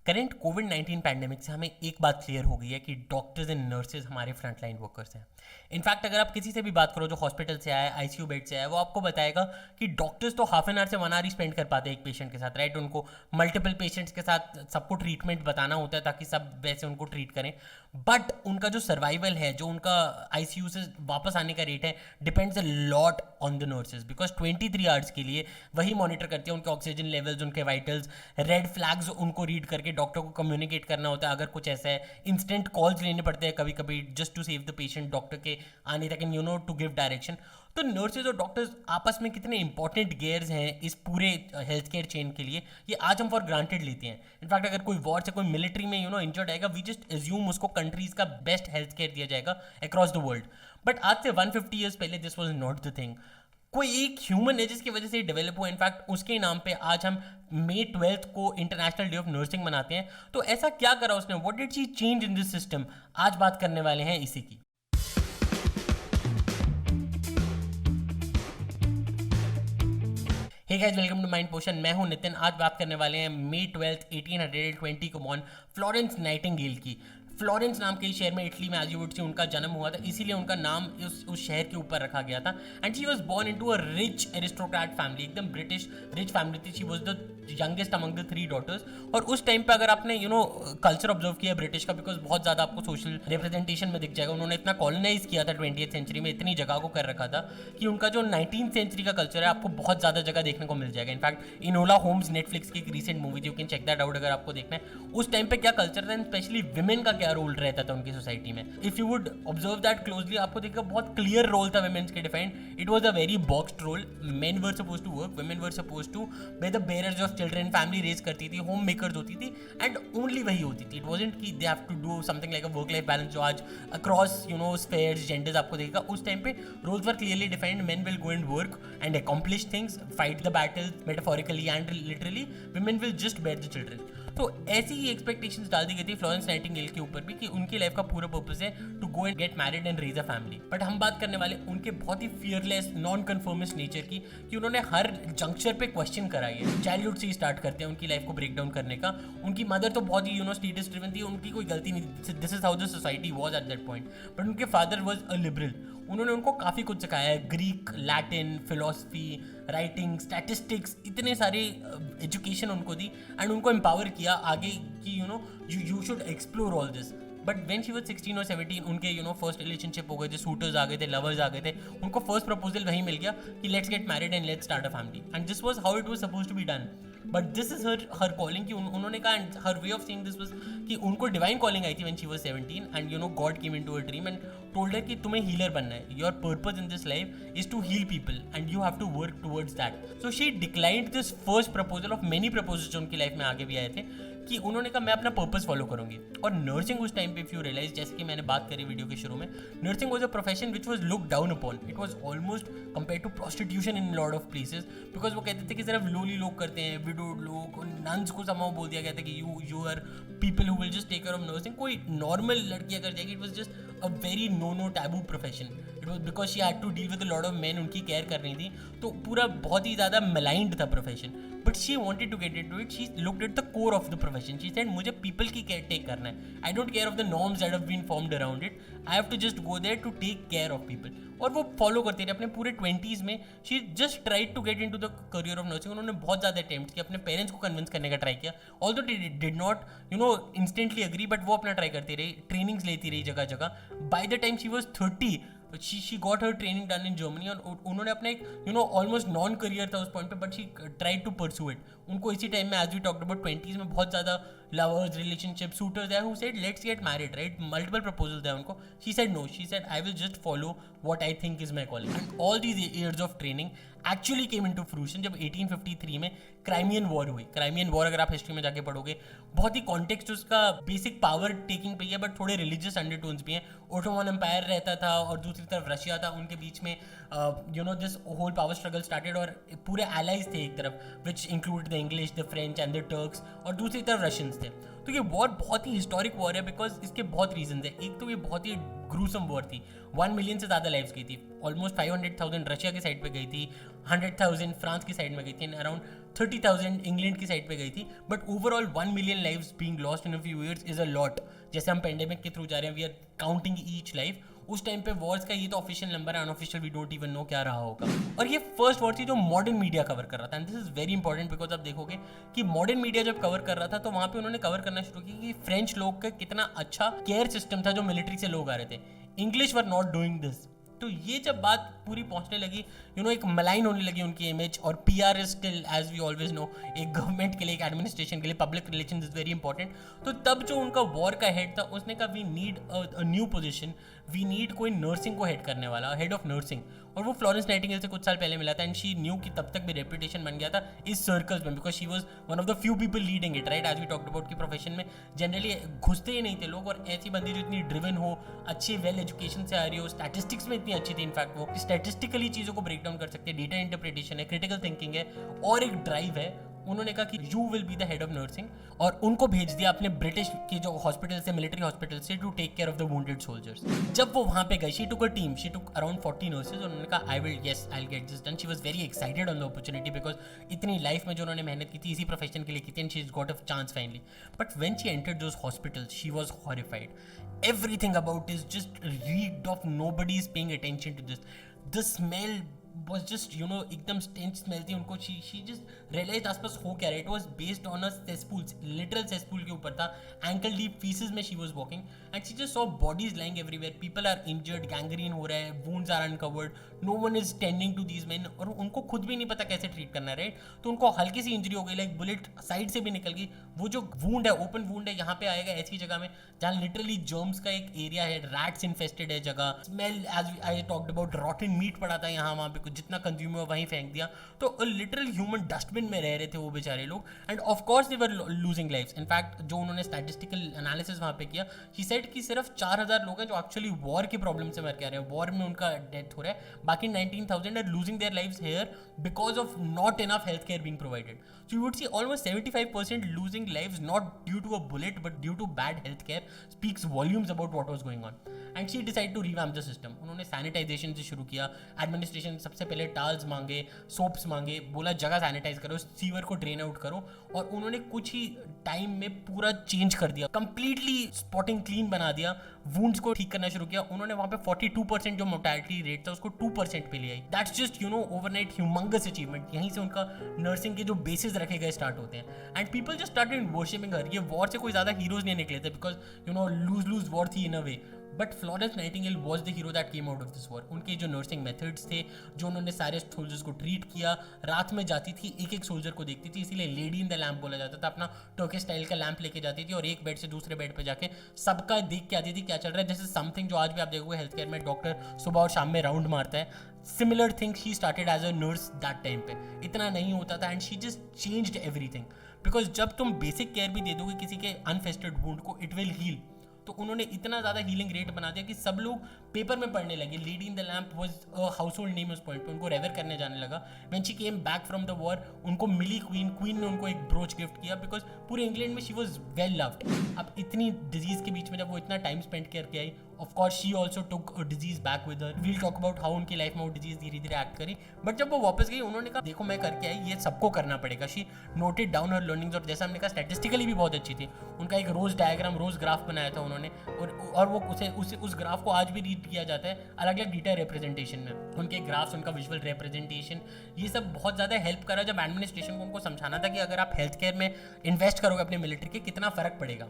Current कोविड-19 pandemic से हमें एक बात क्लियर हो गई है कि डॉक्टर्स एंड नर्सेज हमारे फ्रंटलाइन वर्कर्स हैं। इनफैक्ट अगर आप किसी से भी बात करो जो हॉस्पिटल से आया है, आईसीयू बेड से आया है, वो आपको बताएगा कि डॉक्टर्स तो हाफ एन आवर से 1 आवर ही स्पेंड कर पाते हैं एक पेशेंट के साथ, राइट। उनको मल्टीपल पेशेंट्स के साथ सबको ट्रीटमेंट बताना होता है ताकि सब वैसे उनको ट्रीट करें। बट उनका जो सर्वाइवल है, जो उनका आईसीयू से वापस आने का रेट है, depends a lot on the nurses, because 23 hours के लिए वही मॉनिटर करती है उनके ऑक्सीजन लेवल्स, उनके वाइटल्स, रेड फ्लैग्स उनको रीड करके डॉक्टर को कम्युनिकेट करना होता है। अगर कुछ ऐसा है, इंस्टेंट कॉल्स लेने पड़ते हैं कभी कभी just to save the patient, doctor के आने तक, एंड टू गिव डायरेक्शन। तो नर्सेज और डॉक्टर्स आपस में कितने इंपॉर्टेंट गेयर्स हैं इस पूरे हेल्थ केयर चेन के लिए, ये आज हम फॉर ग्रांटेड लेते हैं। इनफैक्ट अगर कोई वॉर से कोई मिलिट्री में इंजर्ड आएगा, वी जस्ट एज्यूम उसको कंट्रीज का बेस्ट हेल्थ केयर दिया जाएगा अक्रॉस द वर्ल्ड। बट आज से 150 ईयर्स पहले this was not the thing. कोई एक ह्यूमन है जिसकी वजह से डेवलप हुआ, इनफैक्ट उसके नाम पे आज हम मई 12 को इंटरनेशनल डे ऑफ नर्सिंग मनाते हैं। तो ऐसा क्या करा उसने, what did she change in this system, आज बात करने वाले हैं इसी की। Hey guys, welcome to Mind Potion. मैं हूं नितिन। आज बात करने वाले हैं मई 12 1820 को बॉर्न फ्लोरेंस नाइटिंगेल की। फ्लोरेंस नाम के शहर में इटली में, आज यू वुड सी, उनका जन्म हुआ था, इसीलिए उनका नाम उस शहर के ऊपर रखा गया था। And she was born into a rich aristocrat family, एकदम ब्रिटिश रिच फैमिली थी। She was the youngest among the 3 daughters. और उस टाइम पे अगर आपने कल्चर ऑब्जर्व किया ब्रिटिश का, बिकॉज बहुत ज़्यादा आपको सोशल रिप्रेजेंटेशन में दिख जाएगा, उन्होंने इतना कॉलोनाइज किया था 20th सेंचुरी में, इतनी जगह को कर रखा था कि उनका जो 19th सेंचुरी का कल्चर है आपको बहुत ज़्यादा जगह देखने को मिल जाएगा। इनफैक्ट इनोला होम्स, नेटफ्लिक्स की एक रीसेंट मूवी थी, you can check that out अगर आपको देखना है। उस टाइम पे क्या कल्चर था, एंड स्पेशली विमेन का क्या रोल रहता था उनकी सोसाइटी में। If you would observe that closely, आपको देखा बहुत क्लियर रोल था विमेन्स के defined. It was a very boxed role. Men were suppose to work, women were suppose to be the bearers of children, family raise करती थी, home makers होती थी, and only वही होती थी। इट वाजंट कि they have to do something like a work life balance जो आज अक्रॉस स्फेयर्स, जेंडर्स आपको देखेगा। उस टाइम पे roles were clearly defined. Men will go and work and accomplish things, fight the battle metaphorically and literally, women will just bear the children। तो ऐसी ही expectations डाल दी गई थी फ्लोरेंस नाइटिंगेल के ऊपर भी कि उनकी लाइफ का पूरा पर्पस है to go and get married and raise a family. But हम बात करने वाले उनके बहुत ही फियरलेस, नॉन कन्फर्मिस्ट नेचर की, कि उन्होंने हर जंक्चर पे क्वेश्चन कराई है। चाइल्डहुड से ही स्टार्ट करते हैं उनकी लाइफ को ब्रेक डाउन करने का। उनकी मदर तो बहुत ही स्टेटस ड्रिवन थी, उनकी कोई गलती नहीं, this is how the society was at that point. But उनके फादर वाज अ लिबरल। उन्होंने उनको काफ़ी कुछ सिखाया है, Greek, Latin, philosophy, writing, statistics, इतने सारे एजुकेशन उनको दी एंड उनको एम्पावर किया आगे कि you should explore all this. But when she was 16 और 17, उनके फर्स्ट रिलेशनशिप हो गए थे, सूटर्स आ गए थे, लवर्स आ गए थे, उनको फर्स्ट प्रपोजल वहीं मिल गया कि let's get married and let's start a family, and this was how it was suppose to be done. But this is her calling, कि उन्होंने कहा, and her way of seeing this was कि उनको divine calling आई थी when she was 17, and God came into a dream and told her कि तुम्हें healer बनना है, your purpose in this life is to heal people and you have to work towards that. So she declined this first proposal of many proposals जो उनकी life में आगे भी आए थे, कि उन्होंने कहा मैं अपना पर्पस फॉलो करूंगी। और नर्सिंग उस टाइम पे, इफ यू रियलाइज, जैसे कि मैंने बात करी वीडियो के शुरू में, nursing was a profession which was look down upon. It was almost compare to prostitution in lot of places, because वो कहते थे कि सिर्फ लोली लोग करते हैं, विडोड लोग, नन्स को समाव बोल दिया गया था कि you are people who will just take care of nursing. कोई नॉर्मल लड़की अगर जाएगी, it was just a very no taboo profession. It was because she had to deal with a lot of man, उनकी care कर रही थी, तो पूरा बहुत ही ज़्यादा मलाइंड था profession. But she wanted to get into it, she looked at the core of the profession. She said मुझे पीपल की केयर टेक करना है, I don't care of the norms that have been formed around it, I have to just go there to take care of people. और वो follow करते रहे अपने पूरे 20s में। She just tried to get into the career of nursing. उन्होंने बहुत ज़्यादा अटेम्प्ट किया, अपने पेरेंट्स को कन्विंस करने का ट्राई किया, although did not instantly agree, but वो अपना ट्राई करती रही, ट्रेनिंग्स लेती रही जगह जगह। By the time she was 30, she got her training done in Germany, और उन्होंने अपने ऑलमोस्ट नॉन करियर था उस पॉइंट पे, but she tried to pursue it. उनको इसी टाइम में, as we talked about, 20s में बहुत ज़्यादा लवर्स, रिलेशनशिप, सूटर्स है who said let's get married, right, multiple proposals है उनको। She said no, she said I will just follow what I think is my calling. And all these years of training actually came into fruition जब 1853 में Crimean war हुई। Crimean war अगर आप history में जाके पढ़ोगे, बहुत ही कॉन्टेक्स्ट उसका बेसिक पावर टेकिंग पे है, बट थोड़े रिलीजियस अंडरटोन्स भी हैं। ओटोमन एम्पायर रहता था और दूसरी तरफ रशिया था, उनके बीच में this whole power struggle started, और पूरे एलाइज थे एक तरफ, which include the English, the French and the Turks, और दूसरी तरफ रशियंस थे। तो ये वॉर बहुत ही हिस्टोरिक वॉर है बिकॉज इसके बहुत रीजन है। एक तो ये बहुत ही ग्रूसम वॉर थी, 1 मिलियन से ज़्यादा लाइव्स गई थी, ऑलमोस्ट 500,000 रशिया की साइड पे गई थी, 100,000 फ्रांस की साइड में गई थी एंड अराउंड 30,000 इंग्लैंड की साइड पे गई थी। But overall 1 million lives being lost in a few years is a lot. जैसे हम पेंडेमिक के थ्रू जा रहे हैं, we are counting each life, उस टाइम पे वॉर्स का ये तो ऑफिशियल नंबर है, unofficial we don't even know क्या रहा होगा। और ये फर्स्ट वॉर थी जो मॉडर्न मीडिया कवर कर रहा था, and this is very important because आप देखोगे कि मॉडर्न मीडिया जब कवर कर रहा था तो वहां पे उन्होंने कवर करना शुरू किया कि फ्रेंच लोग का कितना अच्छा केयर सिस्टम था जो मिलिट्री से लोग आ रहे थे, English were not doing this. तो ये जब बात पूरी पहुंचने लगी, एक मलाइन होने लगी उनकी इमेज, और PR is still as we always know, एक गवर्नमेंट के लिए, एक एडमिनिस्ट्रेशन के लिए public relations is very important. तो तब जो उनका वॉर का हेड था उसने कहा we need a new position, we need कोई नर्सिंग को हेड करने वाला, हेड ऑफ नर्सिंग। और वो फ्लोरेंस नाइटिंगेल से कुछ साल पहले मिला था एंड शी न्यू कि तब तक भी रेपुटेशन बन गया था इस सर्कल्स में because she was one of the few people leading it, right. As we talked about की प्रोफेशन में जनरली घुसते ही नहीं थे लोग, और ऐसी बंदी जो इतनी ड्रिवन हो, अच्छे वेल एजुकेशन से आ रही हो, स्टैटिस्टिक्स में इतनी अच्छी थी, इनफैक्ट वो स्टैटिस्टिकली चीज़ों को ब्रेक डाउन कर सकते हैं, डेटा इंटरप्रिटेशन है, क्रिटिकल थिंकिंग है और एक ड्राइव है। उन्होंने कहा कि you will be the head of nursing, और उनको भेज दिया अपने ब्रिटिश के जो हॉस्पिटल से, मिलिट्री हॉस्पिटल से, to take care of the wounded soldiers. जब वो वहां पे गई, she took a team, she took around 40 nurses, उन्होंने कहा I will, yes I will get this done. She was very excited on the opportunity because इतनी life में जो उन्होंने मेहनत की थी इसी प्रोफेशन के लिए की थी, and she has got a chance finally. But when she entered those hospitals she was horrified. Everything about is just read off, nobody is paying attention to this. The smell was just एकदम stench smell थी उनको। she just realized आसपास हो क्या रहा है। It was based on a cesspool, literal cesspool के ऊपर था, ankle deep feces में she was walking and she just saw bodies lying everywhere, people are injured, gangrene हो रहा है, wounds are uncovered, no one is tending to these men, और उनको खुद भी नहीं पता कैसे ट्रीट करना है, राइट। तो उनको हल्की सी इंजरी हो गई, लाइक बुलेट साइड से भी निकल गई, वो जो वूंड है, ओपन वूंड है, यहाँ पे आएगा ऐसी जगह में जहाँ लिटरली जर्म्स का एक एरिया है, रैट्स इन्फेस्टेड है जगह, smell as I talked about, rotten meat पड़ा था यहाँ वहाँ पे, कुछ जितना कंज्यूम हुआ वहीं फेंक दिया। तो लिटरल ह्यूमन डस्टबिन में रह रहे थे वो बेचारे लोग, end of course they were losing lives. In fact जो उन्होंने स्टैटिस्टिकल एनालिसिस वहाँ पे किया, ही सेड कि सिर्फ 4,000 लोग हैं जो एक्चुअली वॉर की प्रॉब्लम से मर के आ रहे हैं, वॉर में उनका डेथ हो रहा है, बाकी 19,000 are losing their lives here because of not enough health care being provided. So you would see almost 75% losing lives not due to a bullet but due to bad healthcare speaks volumes about what was going on. And she decided to revamp the system. उन्होंने sanitisation से शुरू किया, administration सबसे पहले टाल्स मांगे, soaps मांगे, बोला जगह सैनिटाइज करो, सीवर को ड्रेन आउट करो, और उन्होंने कुछ ही टाइम में पूरा चेंज कर दिया, कंप्लीटली स्पॉटिंग क्लीन बना दिया, वुंड्स को ठीक करना शुरू किया। उन्होंने वहाँ पे 42% जो मोर्टैलिटी रेट था उसको 2% पे ले आई। That's just overnight humongous achievement. यहीं से उनका नर्सिंग के जो बेसिस रखे गए स्टार्ट होते हैं, and people just started worshipping her. ये वॉर से कोई ज़्यादा हीरोज नहीं निकले थे बिकॉज लूज वॉर थी in a way, but Florence Nightingale was the hero that came out of this war. उनके जो नर्सिंग मेथड्स थे, जो उन्होंने सारे सोल्जर्स को ट्रीट किया, रात में जाती थी, एक एक सोल्जर को देखती थी, इसीलिए लेडी इन द लैम्प बोला जाता था। अपना टर्किश स्टाइल का लैम्प लेके जाती थी और एक बेड से दूसरे बेड पे जाके सबका देख के आती थी क्या चल रहा है। जैसे समथिंग जो आज भी आप देखोगे हेल्थ केयर में, डॉक्टर सुबह और शाम में राउंड मारता है, similar thing she started as a nurse that time पे। इतना नहीं होता था and she just changed everything, because जब तुम बेसिक केयर भी दे दोगे किसी के अनफेस्टेड वुंड को, इट विल हील। तो उन्होंने इतना ज़्यादा हीलिंग रेट बना दिया कि सब लोग पेपर में पढ़ने लगे। Lady in the lamp was a house hold name उस पॉइंट पे, उनको रेवर करने जाने लगा। When she came back from the war, उनको मिली क्वीन ने उनको एक ब्रोच गिफ्ट किया, बिकॉज पूरे इंग्लैंड में शी वाज वेल लव्ड। अब इतनी डिजीज के बीच में जब वो इतना टाइम स्पेंड करके आई, of course she also took a disease back with her. We'll talk about how उनकी लाइफ में वो डिजीज धीरे धीरे एक्ट करी, बट जब वो वापस गई उन्होंने कहा देखो मैं करके आई, ये सबको करना पड़ेगा। She noted down her learnings, और जैसा हमने कहा स्टैटिस्टिकली भी बहुत अच्छी थी। उनका एक रोज डायग्राम, रोज ग्राफ बनाया था उन्होंने, और वो उस ग्राफ को आज भी रीड किया जाता है अलग अलग डेटा रिप्रेजेंटेशन में। उनके ग्राफ्स, उनका विजुअल रिप्रेजेंटेशन, ये सब बहुत ज़्यादा हेल्प करा जब एडमिनिस्ट्रेशन को उनको समझाना था कि अगर आप हेल्थ केयर में इन्वेस्ट करोगे अपने मिलिट्री के, कितना फ़र्क पड़ेगा।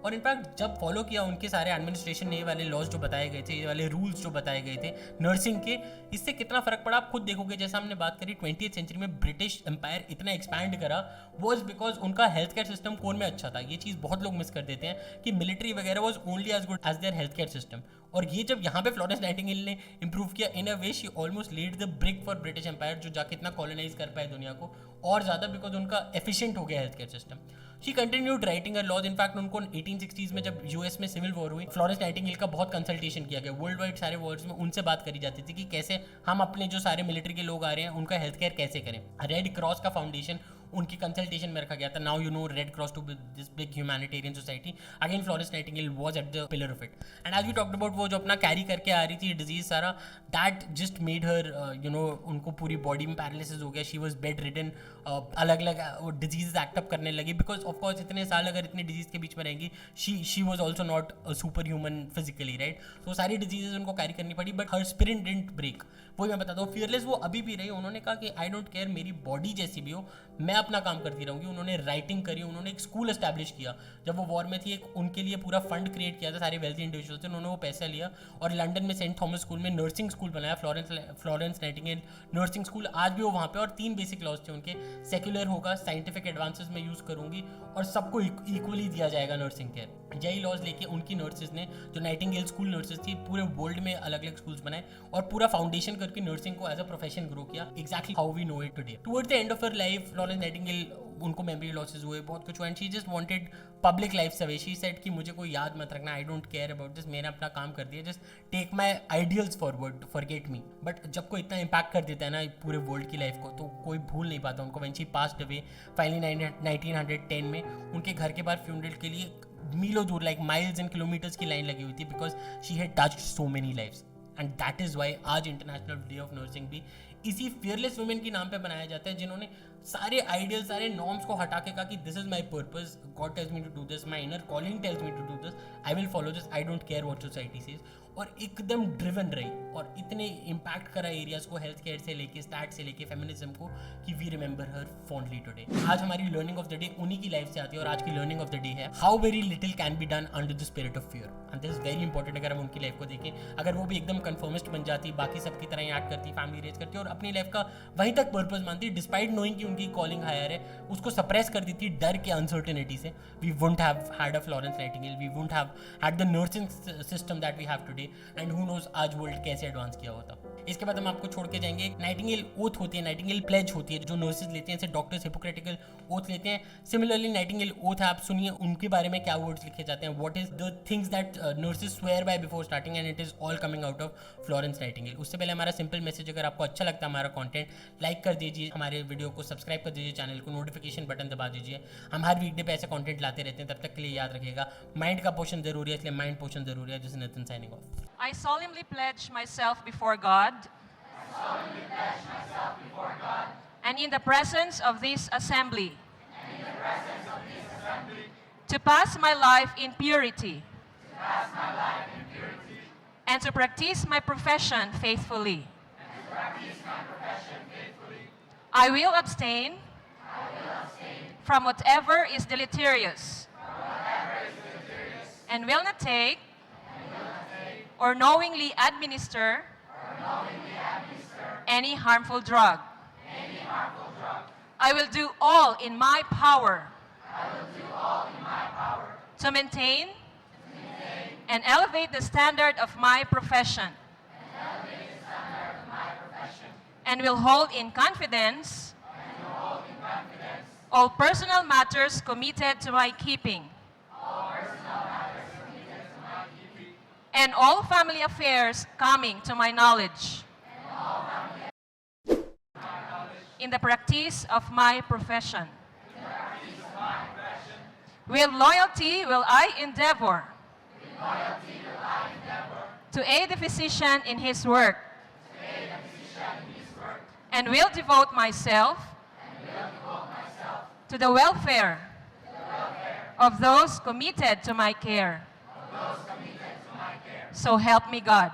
और इनफैक्ट जब फॉलो किया उनके सारे एडमिनिस्ट्रेशन ने, ये वाले लॉज जो बताए गए थे, ये वाले रूल्स जो बताए गए थे नर्सिंग के, इससे कितना फ़र्क पड़ा आप खुद देखोगे। जैसा हमने बात करी 20th सेंचुरी में ब्रिटिश एम्पायर इतना एक्सपैंड करा, वॉज बिकॉज उनका हेल्थ केयर सिस्टम कोर में अच्छा था। ये चीज़ बहुत लोग मिस कर देते हैं कि मिलिट्री वगैरह was only as good as their health care system. और ये जब यहाँ पे फ्लोरेंस नाइटिंगेल ने इंप्रूव किया, in a way she almost laid the brick for British empire, जो जाके इतना कॉलोनाइज कर पाए दुनिया को और ज़्यादा, बिकॉज उनका एफिशिएंट हो गया health care system. She continued writing her laws. In fact उनको 1860s में जब यूएस में सिविल वॉर हुई, फ्लोरेंस नाइटिंगेल का बहुत कंसल्टेशन किया गया। वर्ल्ड वाइड सारे वर्ल्ड्स में उनसे बात करी जाती थी कि कैसे हम अपने जो सारे मिलिट्री के लोग आ रहे हैं उनका हेल्थ केयर कैसे करें। रेड क्रॉस का फाउंडेशन उनकी कंसल्टेशन में रखा गया था. Now you know Red Cross to this big humanitarian society. Again Florence Nightingale was at the pillar of it. And as we talked about, वो जो अपना कैरी करके आ रही थी डिजीज सारा, that just made her you know, उनको पूरी body में पैरालिसिस हो गया. She was bed ridden. अलग अलग डिजीज एक्टअप करने लगी बिकॉज ऑफकोर्स इतने साल अगर इतने डिजीज के बीच में रहेंगी, she was also not super human physically, right. तो सारी डिजीजेज उनको कैरी करनी पड़ी, but her spirit didn't break. वही मैं बताता हूँ, फियरलेस वो अभी भी रही. उन्होंने कहा कि आई डोंट केयर, मेरी बॉडी जैसी भी हो, मैं अपना काम करती रहूँगी. उन्होंने राइटिंग करी, उन्होंने एक स्कूल एस्टैब्लिश किया. जब वो वॉर में थी, एक उनके लिए पूरा फंड क्रिएट किया था, सारे वेल्थी इंडिविजुअल थे, उन्होंने वो पैसा लिया और लंदन में सेंट थॉमस स्कूल में नर्सिंग स्कूल बनाया, फ्लोरेंस नाइटिंगेल नर्सिंग स्कूल. आज भी वो वहाँ पे, और 3 बेसिक लॉज थे उनके. सेक्युलर होगा, साइंटिफिक एडवांसेस में यूज़ करूँगी और सबको इक्वली दिया जाएगा नर्सिंग केयर. यही लॉज लेके उनकी नर्सेज ने, जो नाइटिंगेल स्कूल नर्सेज थी, पूरे वर्ल्ड में अलग अलग स्कूल्स बनाए और पूरा फाउंडेशन करके नर्सिंग को एज अ प्रोफेशन ग्रो किया. Exactly how we know it today. Towards the end of her life Florence Nightingale, उनको मेमोरी लॉसेज हुए, बहुत कुछ हुआ, and she just wanted public life away. She said कि मुझे कोई याद मत रखना, I don't care about this, मैंने अपना काम कर दिया, just take my ideals forward, forget me. But जब कोई इतना इम्पैक्ट कर देता है ना पूरे वर्ल्ड की लाइफ को, तो कोई भूल नहीं पाता उनको. When she passed away finally 1910 में, उनके घर के बाहर फ्यूनरल के लिए मीलों दूर, लाइक माइल्स एंड किलोमीटर्स की लाइन लगी हुई थी, because she had touched so many lives. And that is why आज इंटरनेशनल डे ऑफ नर्सिंग भी इसी फियरलेस वुमेन के नाम पे बनाया जाता है, जिन्होंने सारे आइडियल, सारे नॉर्म्स को हटा के कहा कि this is my purpose, God tells me to do this, my inner calling tells me to do this, I will follow this, I don't care what society says. और एकदम ड्रिवन रही और इतने इम्पैक्ट करा एरियाज को, health care से लेके, stat से लेके, फेमिनिज्म को, कि we remember her fondly today. आज हमारी लर्निंग ऑफ द डे उन्हीं की लाइफ से आती है, और आज की लर्निंग ऑफ द डे है how very little can be done under the spirit of fear. And this is very important. अगर हम उनकी लाइफ को देखें, अगर वो भी एकदम कन्फर्मिस्ट बन जाती, बाकी सबकी तरह ही एक्ट करती, फैमिली रेज करती और अपनी लाइफ का वहीं तक पर्पज मानती, डिस्पाइट नोइंग कि उनकी कॉलिंग हायर है, उसको सप्रेस कर दी थी डर के, अनसर्टेनिटी से, we wouldn't have had a Florence Nightingale, we wouldn't have had the nursing system that we have today, and who knows आज वर्ल्ड कैसे एडवांस किया होता. इसके बाद हम आपको छोड़ के जाएंगे. नाइटिंगेल ओथ होती है, नाइटिंगेल प्लेज होती है, जो नर्सेज लेते हैं, जैसे डॉक्टर्स हिपोक्रेटिकल ओथ लेते हैं. सिमिलरली नाइटिंगेल ओथ आप सुनिए, उनके बारे में क्या वर्ड्स लिखे जाते हैं, what is the things that nurses swear by before starting, and it is all coming out of Florence Nightingale. उससे पहले हमारा सिंपल मैसेज, अगर आपको अच्छा लगता है हमारा कंटेंट, लाइक कर दीजिए, हमारे वीडियो को सब्सक्राइब कर दीजिए, चैनल को नोटिफिकेशन बटन दबा दीजिए. हम हर वीकडे पे ऐसे कंटेंट लाते रहते हैं. तब तक के लिए याद रखिएगा, माइंड का पोर्शन जरूरी है, इसलिए माइंड पोर्शन जरूरी है. This is Nitin signing off. I solemnly pledge myself before God and in the presence of this assembly to pass my life in purity and to practice my profession faithfully. I will abstain from whatever is deleterious and will not take or knowingly administer any harmful drug. I will do all in my power to maintain and elevate the standard of my profession, and will hold in confidence all personal matters committed to my keeping, and all family affairs coming to my knowledge. In the practice of my profession. With loyalty will I endeavor to aid the physician in his work, and will devote myself to the welfare of those committed to my care. So help me God.